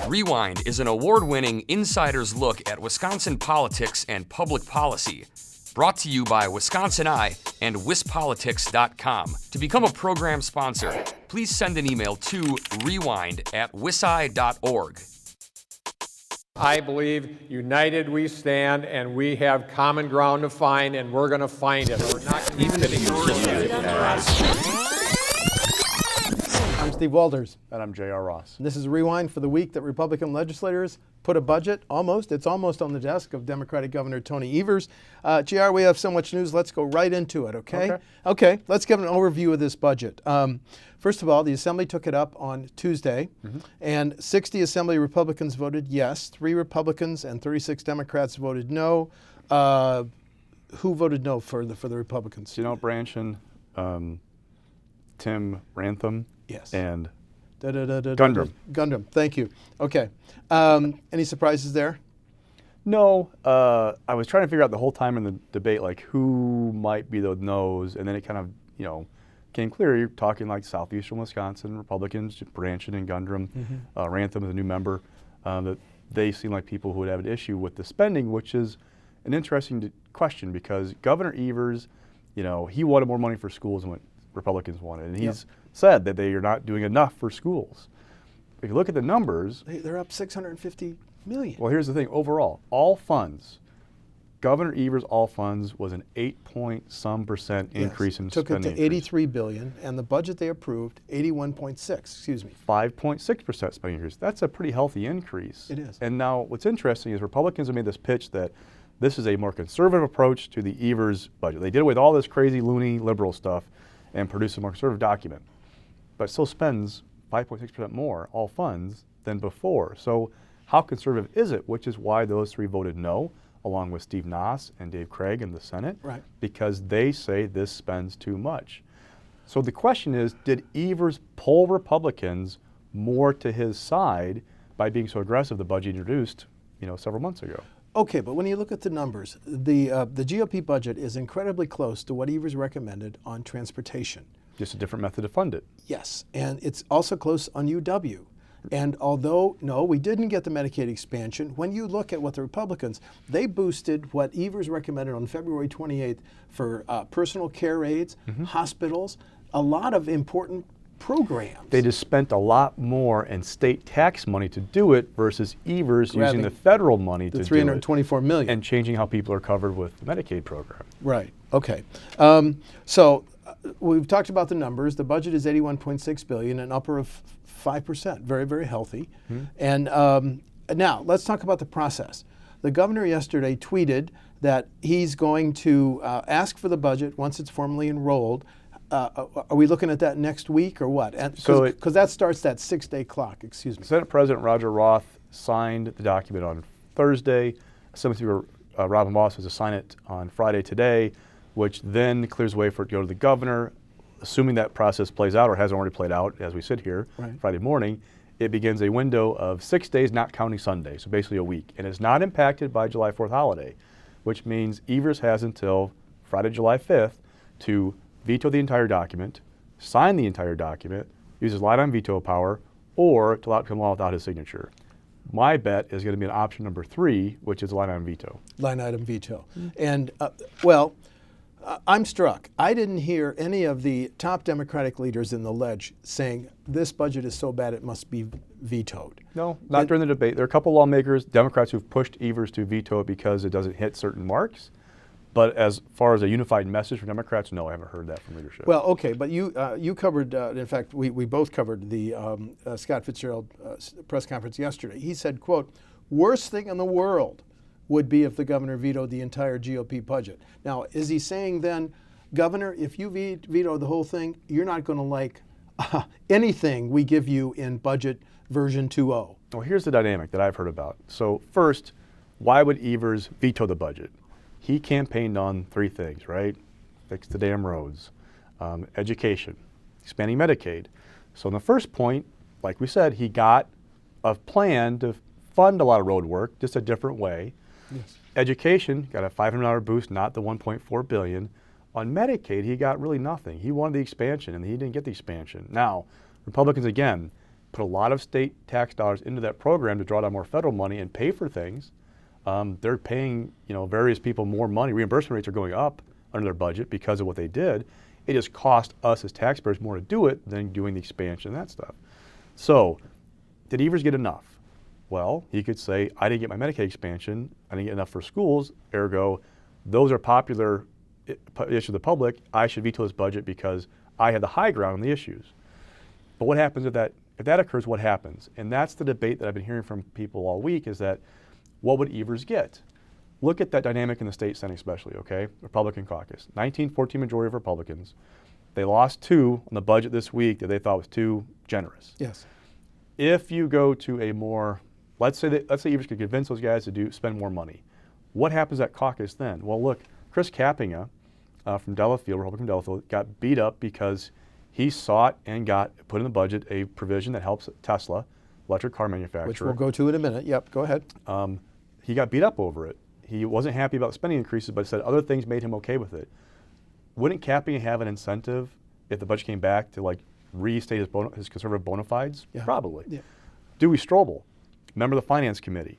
Rewind is an award-winning insider's look at Wisconsin politics and public policy. Brought to you by WisconsinEye and WisPolitics.com. To become a program sponsor, please send an email to rewind@wisi.org. I believe united we stand, and we have common ground to find, and we're going to find it. We're not going to be I'm Steve Walters. And I'm J.R. Ross. This is Rewind for the week that Republican legislators put a budget, it's almost on the desk of Democratic Governor Tony Evers. JR, we have so much news. Let's go right into it, okay? Okay, let's give an overview of this budget. First of all, the Assembly took it up on Tuesday, and 60 Assembly Republicans voted yes, 3 Republicans and 36 Democrats voted no. Who voted no for the Republicans? Branchen, Tim Rantham, yes, and Gundrum. Gundrum, thank you. Okay. Any surprises there? No. I was trying to figure out the whole time in the debate, like, who might be the no's, and then it kind of, came clear. You're talking like southeastern Wisconsin Republicans, Branchen and Gundrum. Rantham is a new member. That they seem like people who would have an issue with the spending, which is an interesting question because Governor Evers, he wanted more money for schools than what Republicans wanted, and he's said that they are not doing enough for schools. If you look at the numbers, they're up $650 million. Well, here's the thing. Overall, all funds, Governor Evers' all funds was an 8-point-some% increase in took spending. Took it to $83 billion, and the budget they approved, 81.6. Excuse me. 5.6% spending increase. That's a pretty healthy increase. It is. And now, what's interesting is Republicans have made this pitch that this is a more conservative approach to the Evers budget. They did it with all this crazy, loony, liberal stuff, and produced a more conservative document, but still spends 5.6% more, all funds, than before. So how conservative is it? Which is why those 3 voted no, along with Steve Noss and Dave Craig in the Senate, because they say this spends too much. So the question is, did Evers pull Republicans more to his side by being so aggressive the budget introduced, several months ago? Okay, but when you look at the numbers, the GOP budget is incredibly close to what Evers recommended on transportation. Just a different method to fund it. Yes, and it's also close on UW. And although, no, we didn't get the Medicaid expansion, when you look at what the Republicans, they boosted what Evers recommended on February 28th for personal care aides, hospitals, a lot of important programs. They just spent a lot more in state tax money to do it versus Evers using the federal money to do it. The $324 million. And changing how people are covered with the Medicaid program. Right, okay. So we've talked about the numbers. The budget is $81.6 billion, an upper of 5%, very, very healthy. And now let's talk about the process. The governor yesterday tweeted that he's going to ask for the budget once it's formally enrolled. Are we looking at that next week or what? Because that starts that 6-day clock, excuse me. Senate President Roger Roth signed the document on Thursday. Assembly Speaker Robin Moss was to sign it on Friday today, which then clears way for it to go to the governor. Assuming that process plays out or hasn't already played out as we sit here Friday morning, it begins a window of 6 days, not counting Sunday, so basically a week. And it's not impacted by July 4th holiday, which means Evers has until Friday, July 5th to veto the entire document, sign the entire document, use his line-item veto power, or to allow it to come along without his signature. My bet is going to be an option number 3, which is line-item veto. Line-item veto. And, I'm struck. I didn't hear any of the top Democratic leaders in the ledge saying this budget is so bad it must be vetoed. No, not during the debate. There are a couple lawmakers, Democrats, who've pushed Evers to veto it because it doesn't hit certain marks. But as far as a unified message from Democrats, no, I haven't heard that from leadership. Well, okay, but you covered, in fact, we both covered the Scott Fitzgerald press conference yesterday. He said, quote, worst thing in the world would be if the governor vetoed the entire GOP budget. Now, is he saying then, Governor, if you veto the whole thing, you're not going to like anything we give you in budget version 2.0? Well, here's the dynamic that I've heard about. So first, why would Evers veto the budget? He campaigned on 3 things, right? Fix the damn roads, education, expanding Medicaid. So in the first point, like we said, he got a plan to fund a lot of road work, just a different way. Yes. Education got a $500 boost, not the $1.4 billion. On Medicaid, he got really nothing. He wanted the expansion, and he didn't get the expansion. Now, Republicans, again, put a lot of state tax dollars into that program to draw down more federal money and pay for things. They're paying, various people more money. Reimbursement rates are going up under their budget because of what they did. It just cost us as taxpayers more to do it than doing the expansion and that stuff. So, did Evers get enough? Well, he could say, I didn't get my Medicaid expansion, I didn't get enough for schools, ergo, those are popular issues of the public, I should veto this budget because I had the high ground on the issues. But what happens if that occurs, what happens? And that's the debate that I've been hearing from people all week is that, what would Evers get? Look at that dynamic in the state Senate especially, okay? Republican caucus, 19-14 majority of Republicans. They lost 2 on the budget this week that they thought was too generous. Yes. If you go to a more, let's say Evers could convince those guys to spend more money. What happens at caucus then? Well, look, Chris Kappinga from Delafield, Republican Delafield, got beat up because he sought and got put in the budget a provision that helps Tesla, electric car manufacturer. Which we'll go to in a minute. Yep, go ahead. He got beat up over it. He wasn't happy about spending increases, but said other things made him okay with it. Wouldn't Kappinga have an incentive if the budget came back to restate his conservative bona fides? Yeah. Probably. Yeah. Dewey Strobel, member of the Finance Committee.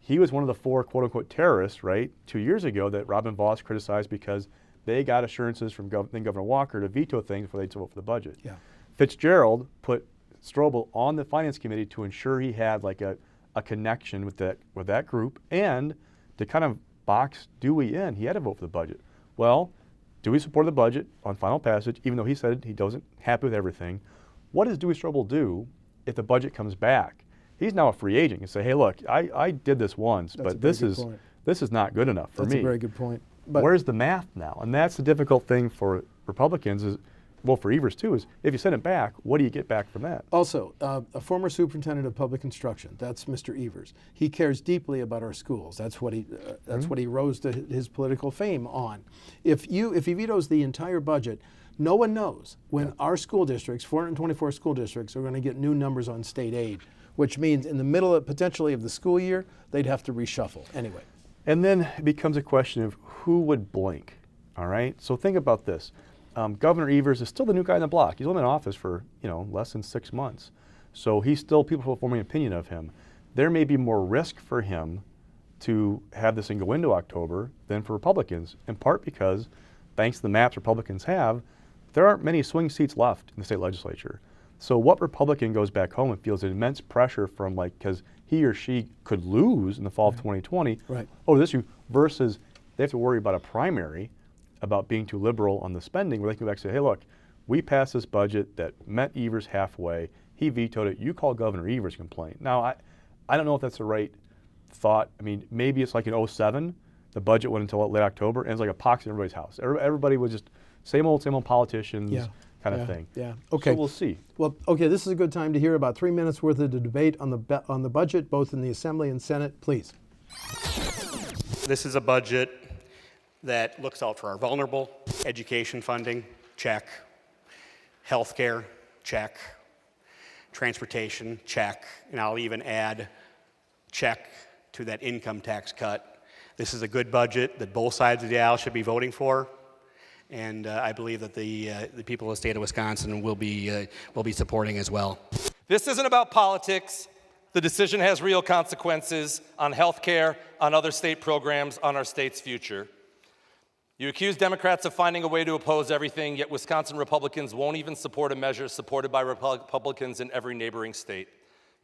He was one of the 4 quote-unquote terrorists, right, 2 years ago that Robin Vos criticized because they got assurances from then Governor Walker to veto things before they'd vote for the budget. Yeah. Fitzgerald put Strobel on the Finance Committee to ensure he had a connection with that group, and to kind of box Dewey in, he had to vote for the budget. Well, Dewey supported the budget on final passage, even though he said he wasn't happy with everything. What does Dewey Strobel do if the budget comes back? He's now a free agent and say, hey, look, I did this once, but this is not good enough for me. That's a very good point. But where's the math now? And that's the difficult thing for Republicans is, well, for Evers too, is if you send it back, what do you get back from that? also, a former superintendent of public instruction, that's Mr. Evers. He cares deeply about our schools. That's what he rose to his political fame on. If he vetoes the entire budget, no one knows when our school districts, 424 school districts, are going to get new numbers on state aid, which means in the middle potentially of the school year, they'd have to reshuffle anyway. And then it becomes a question of who would blink, all right? So think about this. Governor Evers is still the new guy on the block. He's only in office for, less than 6 months. So people are forming an opinion of him. There may be more risk for him to have this thing go into October than for Republicans, in part because, thanks to the maps Republicans have, there aren't many swing seats left in the state legislature. So what Republican goes back home and feels immense pressure from, because he or she could lose in the fall of 2020 over this issue, versus they have to worry about a primary, about being too liberal on the spending, where they can go back and say, hey, look, we passed this budget that met Evers halfway. He vetoed it. You call Governor Evers complain. Now, I don't know if that's the right thought. I mean, maybe it's like in 07, the budget went until late October, and it's like a pox in everybody's house. Everybody was just same old politicians kind of thing. Yeah. Okay. So we'll see. Well, okay, this is a good time to hear about 3 minutes worth of the debate on the budget, both in the Assembly and Senate. Please. This is a budget that looks out for our vulnerable. Education funding, check. Healthcare, check. Transportation, check. And I'll even add check to that income tax cut. This is a good budget that both sides of the aisle should be voting for. And I believe that the people of the state of Wisconsin will be supporting as well. This isn't about politics. The decision has real consequences on health care, on other state programs, on our state's future. You accuse Democrats of finding a way to oppose everything, yet Wisconsin Republicans won't even support a measure supported by Republicans in every neighboring state.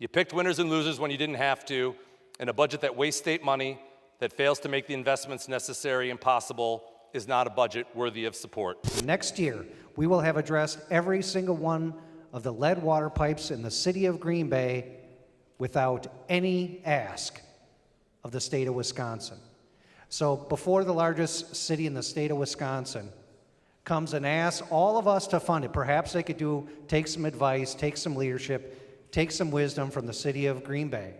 You picked winners and losers when you didn't have to, and a budget that wastes state money, that fails to make the investments necessary and possible, is not a budget worthy of support. Next year, we will have addressed every single one of the lead water pipes in the city of Green Bay without any ask of the state of Wisconsin. So before the largest city in the state of Wisconsin comes and asks all of us to fund it, perhaps they could take some advice, take some leadership, take some wisdom from the city of Green Bay.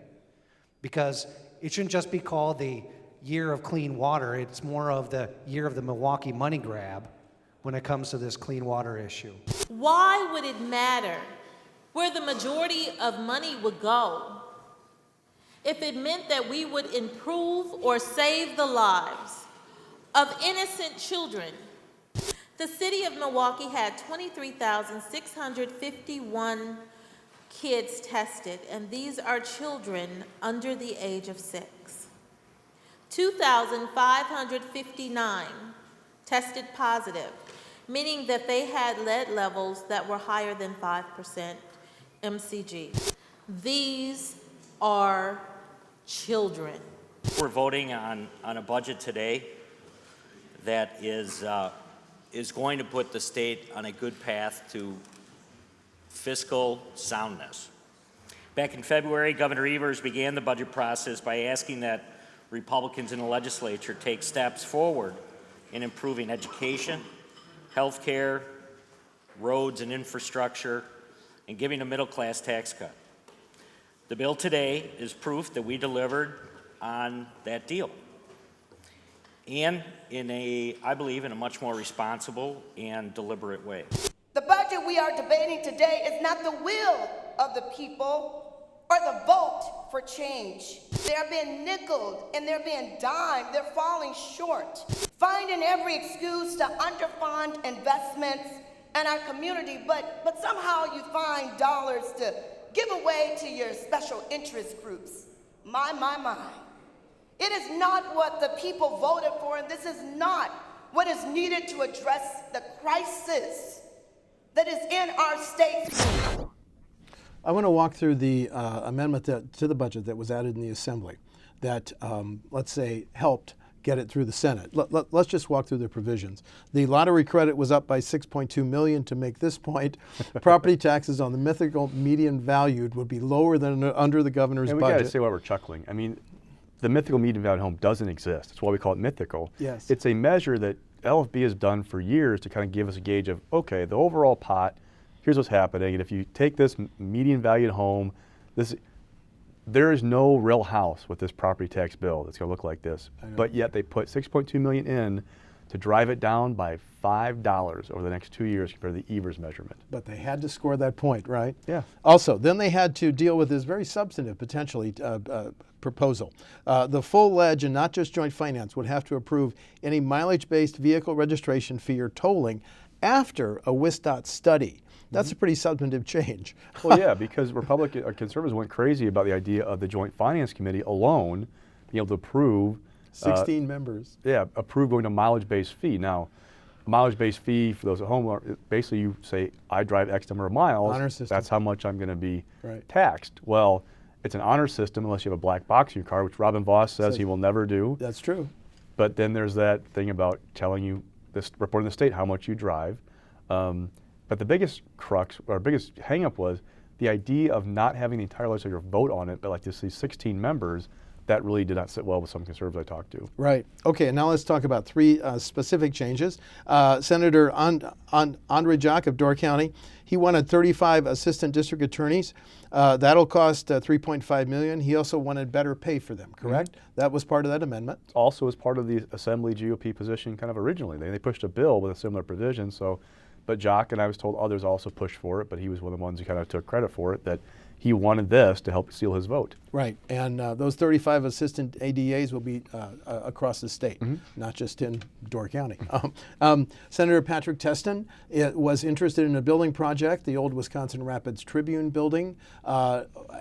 Because it shouldn't just be called the year of clean water, it's more of the year of the Milwaukee money grab when it comes to this clean water issue. Why would it matter where the majority of money would go if it meant that we would improve or save the lives of innocent children? The city of Milwaukee had 23,651 kids tested, and these are children under the age of 6. 2,559 tested positive, meaning that they had lead levels that were higher than 5% mcg. These are children. We're voting on a budget today that is going to put the state on a good path to fiscal soundness. Back in February, Governor Evers began the budget process by asking that Republicans in the legislature take steps forward in improving education, health care, roads and infrastructure, and giving a middle-class tax cut. The bill today is proof that we delivered on that deal, and I believe in a much more responsible and deliberate way. The budget we are debating today is not the will of the people or the vote for change. They're being nickeled and they're being dimed. They're falling short, finding every excuse to underfund investments in our community, but somehow you find dollars to give away to your special interest groups. My. It is not what the people voted for, and this is not what is needed to address the crisis that is in our state. I want to walk through the amendment to the budget that was added in the Assembly that, let's say, helped get it through the Senate. Let's just walk through the provisions. The lottery credit was up by $6.2 million to make this point. Property taxes on the mythical median valued would be lower than under the governor's and budget. We got to say why we're chuckling. I mean, the mythical median valued home doesn't exist. That's why we call it mythical. Yes. It's a measure that LFB has done for years to kind of give us a gauge of, okay, the overall pot, here's what's happening, and if you take this median valued home, there is no real house with this property tax bill that's going to look like this. But yet they put $6.2 million in to drive it down by $5 over the next 2 years compared to the Evers measurement. But they had to score that point, right? Yeah. Also, then they had to deal with this very substantive, potentially, proposal. The full ledge and not just joint finance would have to approve any mileage-based vehicle registration fee or tolling after a WISDOT study. That's a pretty substantive change. Well, yeah, because conservatives went crazy about the idea of the Joint Finance Committee alone being able to approve 16 members. Yeah, approve going to mileage-based fee. Now, a mileage-based fee for those at home, basically you say, I drive X number of miles. Honor system. That's how much I'm going to be Right. taxed. Well, it's an honor system unless you have a black box in your car, which Robin Voss says he will never do. That's true. But then there's that thing about telling you, reporting the state how much you drive. But the biggest crux, or biggest hang-up was the idea of not having the entire legislature vote on it, but like these 16 members, that really did not sit well with some conservatives I talked to. Right. Okay, and now let's talk about three specific changes. Senator Andre Jock of Door County, he wanted 35 assistant district attorneys. That'll cost $3.5 million. He also wanted better pay for them, correct? Mm-hmm. That was part of that amendment. Also as part of the Assembly GOP position kind of originally. They pushed a bill with a similar provision, but Jock and I was told others also pushed for it, but he was one of the ones who kind of took credit for it, that he wanted this to help seal his vote. Right, and those 35 assistant ADAs will be across the state, not just in Door County. Senator Patrick Teston was interested in a building project. The old Wisconsin Rapids Tribune building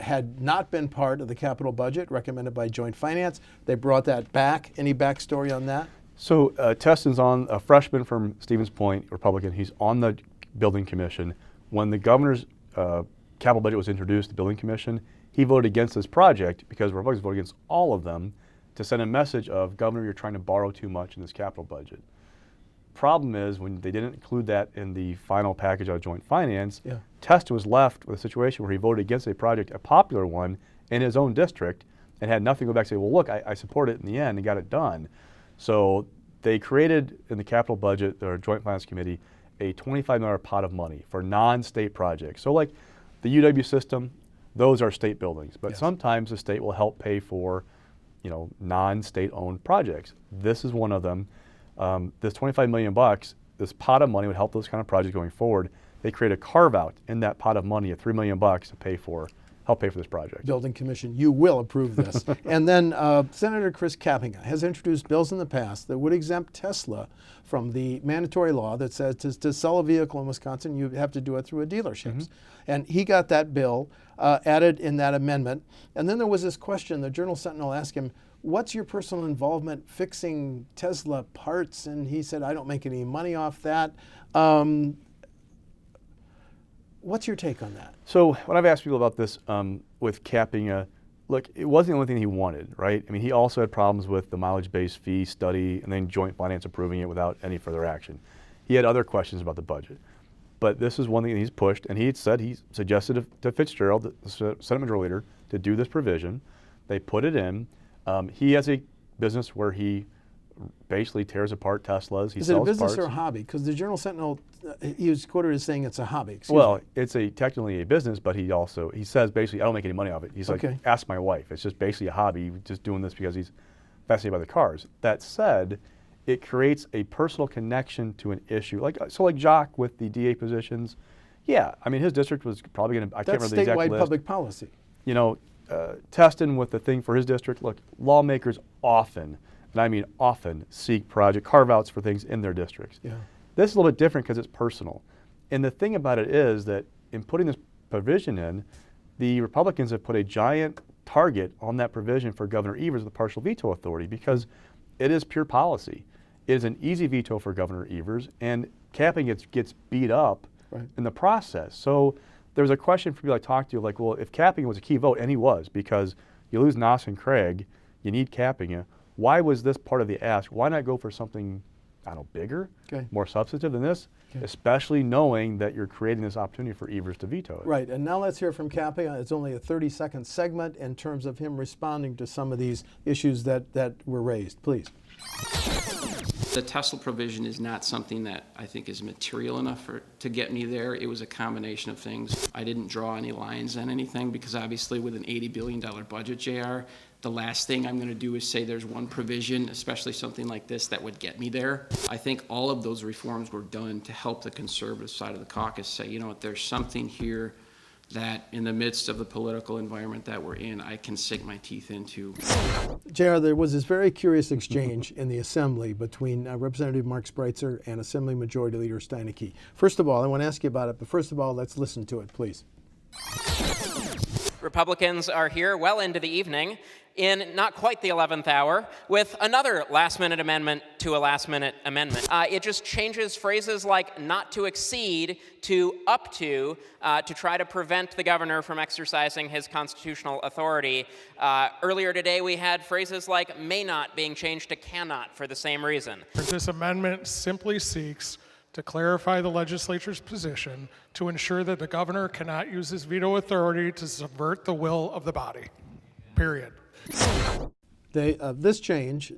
had not been part of the capital budget recommended by Joint Finance. They brought that back. Any backstory on that? So Teston's a freshman from Stevens Point, Republican. He's on the building commission. When the governor's capital budget was introduced, the building commission, he voted against this project because Republicans voted against all of them to send a message of, Governor, you're trying to borrow too much in this capital budget. Problem is, when they didn't include that in the final package of Joint Finance, Teston was left with a situation where he voted against a project, a popular one, in his own district, and had nothing to go back and say, well, look, I support it in the end and got it done. So they created in the capital budget, or Joint Finance Committee, a $25 million pot of money for non-state projects. So like the UW system, those are state buildings, but sometimes the state will help pay for, non-state owned projects. This is one of them. This $25 million, this pot of money would help those kind of projects going forward. They create a carve out in that pot of money of $3 million to pay for help pay for this project. Building Commission, you will approve this. And then Senator Chris Kapenga has introduced bills in the past that would exempt Tesla from the mandatory law that says to sell a vehicle in Wisconsin, you have to do it through a dealerships. And he got that bill added in that amendment. And then there was this question, the Journal Sentinel asked him, what's your personal involvement fixing Tesla parts? And he said, I don't make any money off that. What's your take on that? So when I've asked people about this with Kapenga, look, it wasn't the only thing he wanted, right? I mean, he also had problems with the mileage-based fee study and then joint finance approving it without any further action. He had other questions about the budget. But this is one thing that he's pushed, and he suggested to Fitzgerald, the Senate Majority Leader, to do this provision. They put it in. He has a business where he basically tears apart Teslas. He Is it a sells business parts. or a hobby? Because the Journal Sentinel, he was quoted as saying it's a hobby. Excuse Well, me. it's technically a business, but he says basically, I don't make any money off it. He's like, Okay. ask my wife. It's just basically a hobby, just doing this because he's fascinated by the cars. That said, it creates a personal connection to an issue. Like Jock with the DA positions, yeah, I mean, his district was probably going to, I can't That's remember the exact statewide list. public policy. You know, Teston with the thing for his district, look, lawmakers often, and I mean often, seek project carve-outs for things in their districts. Yeah. This is a little bit different because it's personal. And the thing about it is that in putting this provision in, the Republicans have put a giant target on that provision for Governor Evers with the partial veto authority because it is pure policy. It is an easy veto for Governor Evers, and Kapenga gets beat up in the process. So there was a question for people I talked to, like, well, if Kapenga was a key vote, and he was, because you lose Noss and Craig, you need Kapenga, why was this part of the ask? Why not go for something, I don't know, bigger, more substantive than this, especially knowing that you're creating this opportunity for Evers to veto it? Right, and now let's hear from Kapenga. It's only a 30-second segment in terms of him responding to some of these issues that were raised. Please. The Tesla provision is not something that I think is material enough to get me there. It was a combination of things. I didn't draw any lines on anything because obviously with an $80 billion budget, JR, the last thing I'm going to do is say there's one provision, especially something like this, that would get me there. I think all of those reforms were done to help the conservative side of the caucus say, you know what, there's something here that in the midst of the political environment that we're in, I can sink my teeth into. JR, there was this very curious exchange in the Assembly between Representative Mark Spreitzer and Assembly Majority Leader Steineke. First of all, I want to ask you about it, but first of all, let's listen to it, please. Republicans are here well into the evening in not quite the 11th hour with another last-minute amendment to a last-minute amendment. It just changes phrases like not to exceed to up to try to prevent the governor from exercising his constitutional authority. Earlier today, we had phrases like may not being changed to cannot for the same reason. This amendment simply seeks to clarify the legislature's position to ensure that the governor cannot use his veto authority to subvert the will of the body, period. This change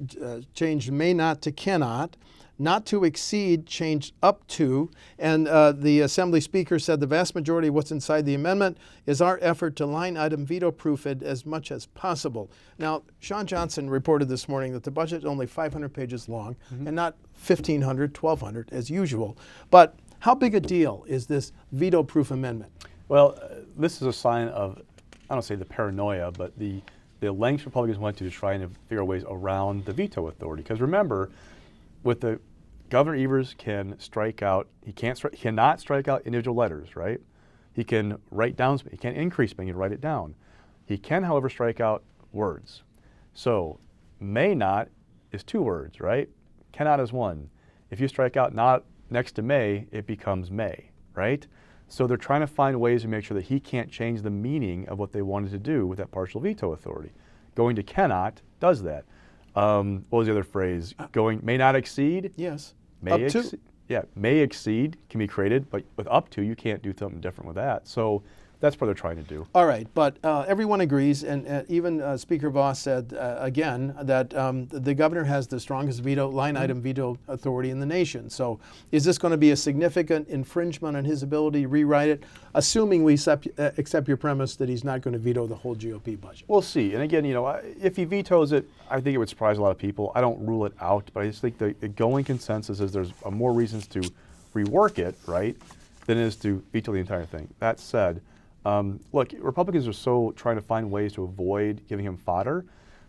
changed may not to cannot, not to exceed changed up to, and the Assembly Speaker said the vast majority of what's inside the amendment is our effort to line item veto-proof it as much as possible. Now, Sean Johnson reported this morning that the budget is only 500 pages long and not 1,500, 1,200 as usual. But how big a deal is this veto-proof amendment? Well, this is a sign of, I don't say the paranoia, but the lengths Republicans went to try and figure ways around the veto authority. Because remember, with the Governor Evers can strike out, he cannot strike out individual letters, right? He can write down, he can't increase spending, he can write it down. He can, however, strike out words. So may not is 2 words, right? Cannot is 1. If you strike out not next to may, it becomes may, right? So they're trying to find ways to make sure that he can't change the meaning of what they wanted to do with that partial veto authority. Going to cannot does that. What was the other phrase? Going may not exceed? Yes. May up to. Yeah, may exceed can be created, but with up to, you can't do something different with that. So that's what they're trying to do. All right, but everyone agrees, and even Speaker Voss said again that the governor has the strongest line item veto authority in the nation. So is this going to be a significant infringement on his ability to rewrite it, assuming we accept your premise that he's not going to veto the whole GOP budget? We'll see. And again, you know, if he vetoes it, I think it would surprise a lot of people. I don't rule it out, but I just think the going consensus is there's more reasons to rework it, right, than it is to veto the entire thing. That said, Look, Republicans are so trying to find ways to avoid giving him fodder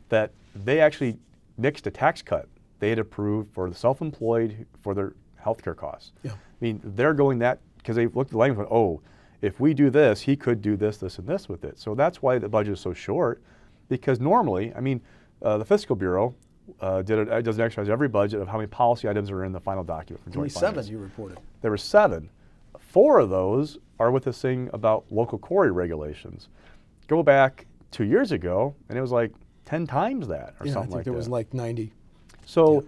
that they actually nixed a tax cut they had approved for the self-employed for their health care costs. Yeah. I mean, they're going that because they looked at the language and went, oh, if we do this, he could do this, this, and this with it. So that's why the budget is so short, because normally, I mean, the Fiscal Bureau does an exercise every budget of how many policy items are in the final document. From Only Joint Finance. 7 you reported. There were 7. 4 of those are with this thing about local quarry regulations. Go back 2 years ago, and it was like 10 times that or Yeah, I something think like that. there was like 90. So,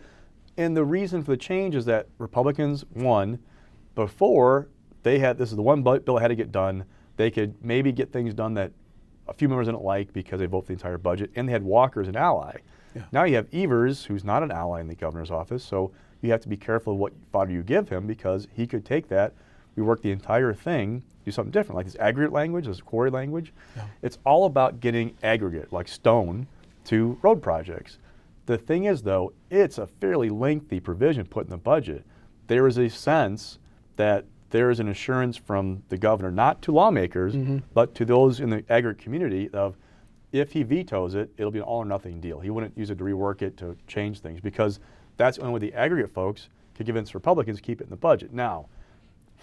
and the reason for the change is that Republicans won before they had, this is the one bill that had to get done. They could maybe get things done that a few members didn't like because they voted the entire budget, and they had Walker as an ally. Yeah. Now you have Evers, who's not an ally in the governor's office, so you have to be careful of what fodder you give him because he could take that, rework the entire thing, do something different, like this aggregate language, this quarry language. Yeah. It's all about getting aggregate, like stone, to road projects. The thing is, though, it's a fairly lengthy provision put in the budget. There is a sense that there is an assurance from the governor, not to lawmakers, but to those in the aggregate community of if he vetoes it, it'll be an all or nothing deal. He wouldn't use it to rework it to change things because that's the only way the aggregate folks could convince Republicans to keep it in the budget. Now,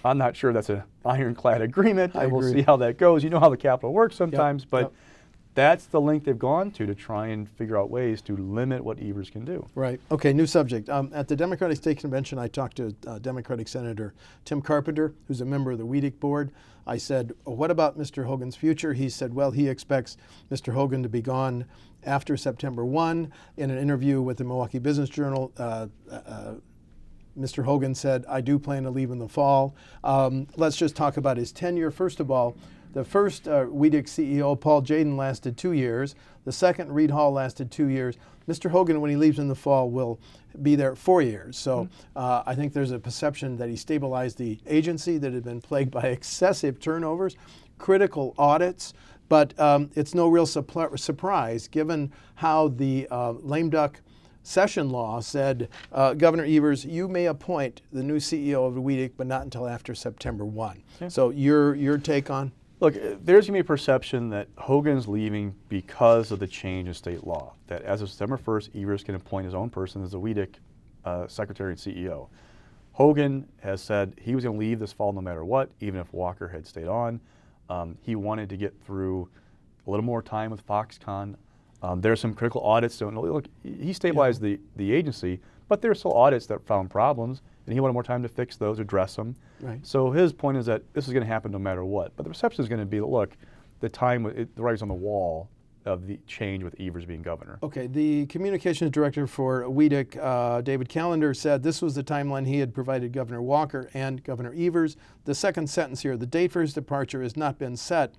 I'm not sure that's an ironclad agreement. I We'll agree. see how that goes. You know how the Capitol works sometimes, but yep. that's the length they've gone to try and figure out ways to limit what Evers can do. Right. Okay, new subject. At the Democratic State Convention, I talked to Democratic Senator Tim Carpenter, who's a member of the WEDC board. I said, what about Mr. Hogan's future? He said, well, he expects Mr. Hogan to be gone after September 1. In an interview with the Milwaukee Business Journal, Mr. Hogan said, I do plan to leave in the fall. Let's just talk about his tenure. First of all, the first WEDC CEO, Paul Jaden, lasted 2 years. The second, Reed Hall, lasted 2 years. Mr. Hogan, when he leaves in the fall, will be there 4 years. So I think there's a perception that he stabilized the agency that had been plagued by excessive turnovers, critical audits, but it's no real surprise given how the lame duck session law said, Governor Evers, you may appoint the new CEO of the WEDC, but not until after September 1. Yeah. So your take on? Look, there's going to be a perception that Hogan's leaving because of the change in state law, that as of September 1st, Evers can appoint his own person as the WEDC secretary and CEO. Hogan has said he was going to leave this fall no matter what, even if Walker had stayed on. He wanted to get through a little more time with Foxconn. There's some critical audits. So look, he stabilized the agency, but there are still audits that found problems, and he wanted more time to fix those, address them. Right. So his point is that this is going to happen no matter what. But the perception is going to be that, look, the writing's on the wall of the change with Evers being governor. Okay, the communications director for WEDC, David Callender, said this was the timeline he had provided Governor Walker and Governor Evers. The second sentence here, the date for his departure has not been set.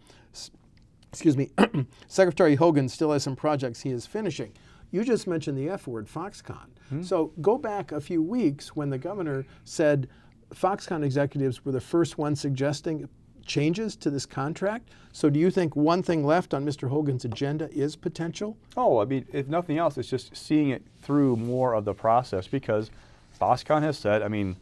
Excuse me, Secretary Hogan still has some projects he is finishing. You just mentioned the F word, Foxconn. So go back a few weeks when the governor said Foxconn executives were the first ones suggesting changes to this contract. So do you think one thing left on Mr. Hogan's agenda is potential? Oh, I mean, if nothing else, it's just seeing it through more of the process because Foxconn has said, I mean,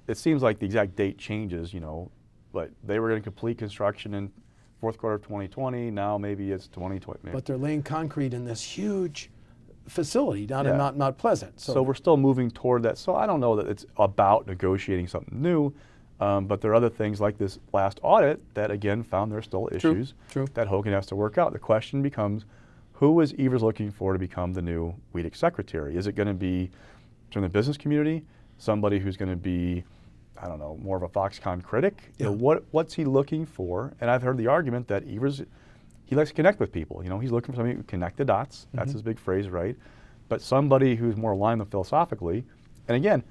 it seems like the exact date changes, you know, but they were going to complete construction in fourth quarter of 2020. Now maybe it's 2020. Maybe. But they're laying concrete in this huge facility down in Yeah. Mount Pleasant. So we're still moving toward that. So I don't know that it's about negotiating something new, but there are other things like this last audit that again found there are still issues that Hogan has to work out. The question becomes, who is Evers looking for to become the new WEDC secretary? Is it going to be from the business community, somebody who's going to be, I don't know, more of a Foxconn critic? Yeah. You know, what's he looking for? And I've heard the argument that Evers, he likes to connect with people. You know, he's looking for somebody who can connect the dots. That's his big phrase, right? But somebody who's more aligned with philosophically. And again,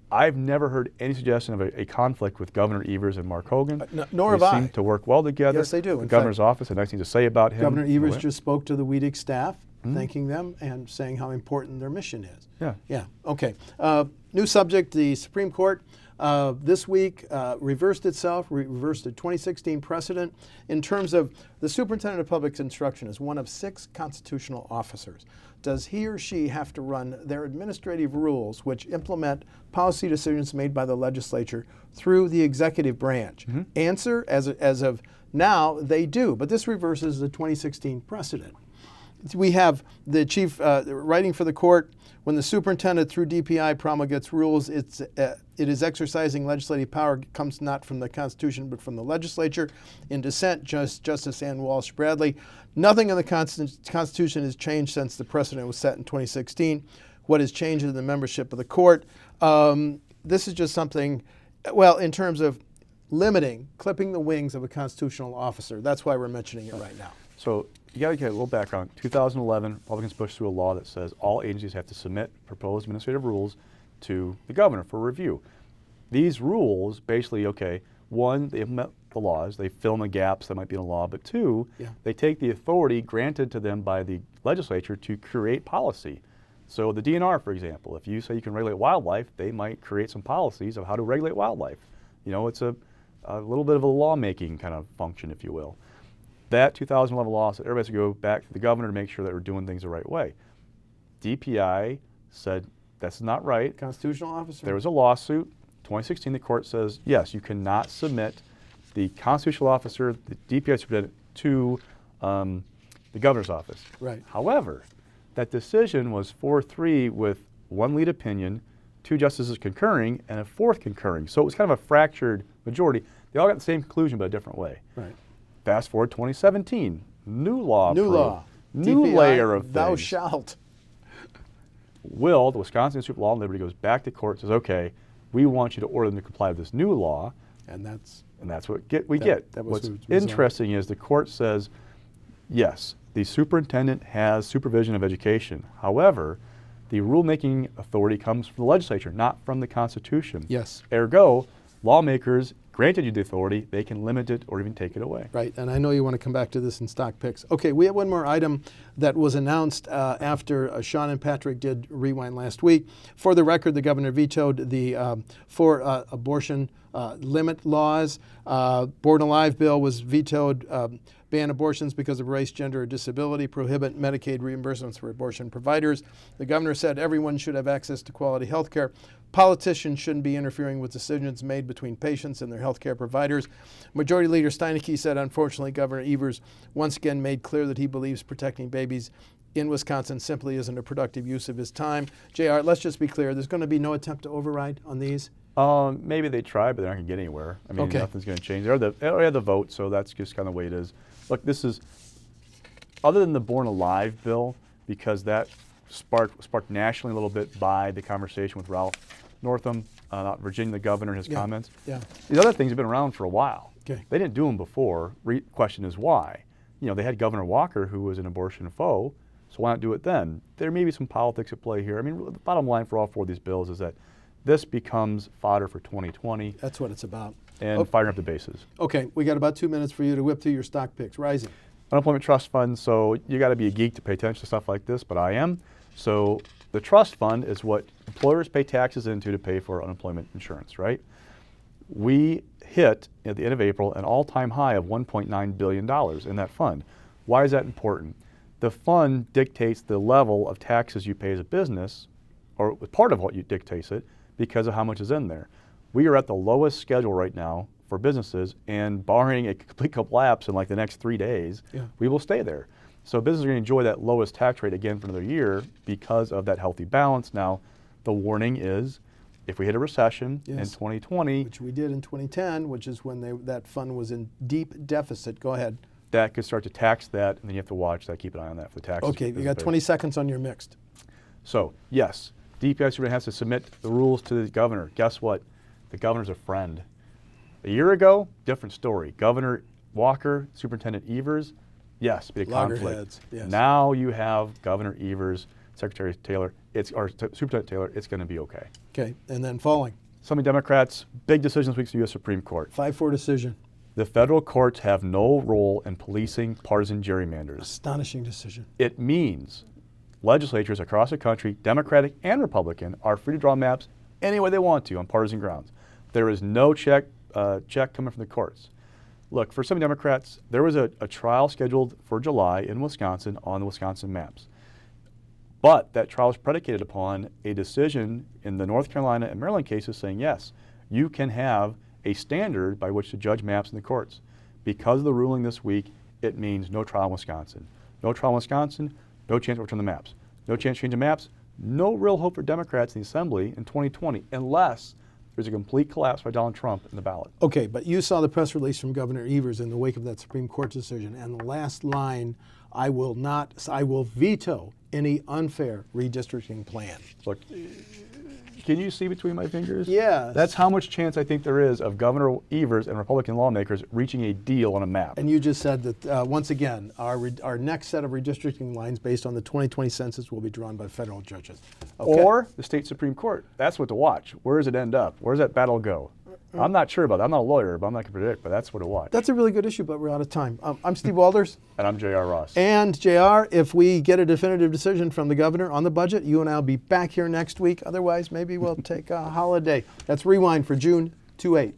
I've never heard any suggestion of a conflict with Governor Evers and Mark Hogan. Nor they have I. seem to work well together. Yes, they do. The In governor's fact, office had nice things to say about him. Governor Evers Yeah. just spoke to the WEDC staff, thanking them and saying how important their mission is. Yeah. Yeah, okay. New subject, the Supreme Court this week reversed itself, reversed a 2016 precedent in terms of the superintendent of public instruction is one of 6 constitutional officers. Does he or she have to run their administrative rules, which implement policy decisions made by the legislature, through the executive branch? Answer, as of Now they do, but this reverses the 2016 precedent. We have the chief writing for the court, when the superintendent through DPI promulgates rules, it is exercising legislative power, comes not from the Constitution but from the legislature. In dissent, Justice Ann Walsh Bradley, nothing in the Constitution has changed since the precedent was set in 2016. What has changed is the membership of the court. This is just something, well, in terms of clipping the wings of a constitutional officer. That's why we're mentioning it right now. So you got to get a little background. 2011, Republicans pushed through a law that says all agencies have to submit proposed administrative rules to the governor for review. These rules basically, okay, one, they implement the laws, they fill in the gaps that might be in a law, but two, they take the authority granted to them by the legislature to create policy. So the DNR, for example, if you say you can regulate wildlife, they might create some policies of how to regulate wildlife. You know, it's a little bit of a lawmaking kind of function, if you will. That 2011 law said everybody has to go back to the governor to make sure that we're doing things the right way. DPI said that's not right. Constitutional officer? There was a lawsuit. 2016, the court says, yes, you cannot submit the constitutional officer, the DPI superintendent, to the governor's office. Right. However, that decision was 4-3 with one lead opinion, 2 justices concurring, and a 4th concurring. So it was kind of a fractured majority. They all got the same conclusion, but a different way. Right. Fast forward 2017, new law New approved. law. New DPI, layer of thou things. shalt. The Wisconsin Institute of Law and Liberty goes back to court, says, okay, we want you to order them to comply with this new law. And that's what we get. That was What's interesting is the court says, yes, the superintendent has supervision of education. However, the rulemaking authority comes from the legislature, not from the Constitution. Yes. Ergo, lawmakers granted you the authority, they can limit it or even take it away. Right, and I know you want to come back to this in stock picks. Okay, we have one more item that was announced after Sean and Patrick did Rewind last week. For the record, the governor vetoed the 4 abortion limit laws. Born Alive bill was vetoed, ban abortions because of race, gender, or disability, prohibit Medicaid reimbursements for abortion providers. The governor said everyone should have access to quality health care. Politicians shouldn't be interfering with decisions made between patients and their health care providers. Majority Leader Steineke said, unfortunately, Governor Evers once again made clear that he believes protecting babies in Wisconsin simply isn't a productive use of his time. JR, let's just be clear. There's going to be no attempt to override on these? Maybe they try, but they're not going to get anywhere. I mean, nothing's going to change. They already have the vote, so that's just kind of the way it is. Look, this is, other than the Born Alive bill, because that sparked nationally a little bit by the conversation with Ralph Northam, Virginia, the governor, and his comments. Yeah. These other things have been around for a while. Okay. They didn't do them before. Question is why? You know, they had Governor Walker, who was an abortion foe, so why not do it then? There may be some politics at play here. I mean, the bottom line for all 4 of these bills is that this becomes fodder for 2020. That's what it's about. And firing up the bases. Okay, we got about 2 minutes for you to whip through your stock picks. Rising. Unemployment trust fund, so you got to be a geek to pay attention to stuff like this, but I am. So the trust fund is what employers pay taxes into to pay for unemployment insurance, right? We hit, at the end of April, an all-time high of $1.9 billion in that fund. Why is that important? The fund dictates the level of taxes you pay as a business, or part of what you dictates it, because of how much is in there. We are at the lowest schedule right now for businesses, and barring a complete collapse in like the next 3 days, we will stay there. So businesses are going to enjoy that lowest tax rate again for another year because of that healthy balance. Now, the warning is, if we hit a recession in 2020, which we did in 2010, which is when that fund was in deep deficit. Go ahead. That could start to tax that, and then you have to watch that, keep an eye on that for the taxes. Okay, you got 20 seconds on your mixed. So, yes, DPI superintendent has to submit the rules to the governor. Guess what? The governor's a friend. A year ago, different story. Governor Walker, Superintendent Evers, yes, be a conflict. Loggerheads, yes. Now you have Governor Evers, Secretary Taylor, Superintendent Taylor, it's going to be okay. Okay, and then falling. Some Democrats, big decision this week to the U.S. Supreme Court. 5-4 decision. The federal courts have no role in policing partisan gerrymanders. Astonishing decision. It means legislatures across the country, Democratic and Republican, are free to draw maps any way they want to on partisan grounds. There is no check coming from the courts. Look, for some Democrats, there was a trial scheduled for July in Wisconsin on the Wisconsin maps. But that trial was predicated upon a decision in the North Carolina and Maryland cases saying, yes, you can have a standard by which to judge maps in the courts. Because of the ruling this week, it means no trial in Wisconsin. No trial in Wisconsin, no chance to overturn the maps. No chance to change the maps, no real hope for Democrats in the Assembly in 2020 unless there's a complete collapse by Donald Trump in the ballot. Okay, but you saw the press release from Governor Evers in the wake of that Supreme Court decision, and the last line, I will veto any unfair redistricting plan. Look, can you see between my fingers? Yes. That's how much chance I think there is of Governor Evers and Republican lawmakers reaching a deal on a map. And you just said that, once again, our next set of redistricting lines based on the 2020 census will be drawn by federal judges. Okay. Or the state Supreme Court. That's what to watch. Where does it end up? Where does that battle go? I'm not sure about that. I'm not a lawyer, but I'm not going to predict, but that's what to watch. That's a really good issue, but we're out of time. I'm Steve Walders. And I'm J.R. Ross. And J.R., if we get a definitive decision from the governor on the budget, you and I will be back here next week. Otherwise, maybe we'll take a holiday. That's Rewind for June 28.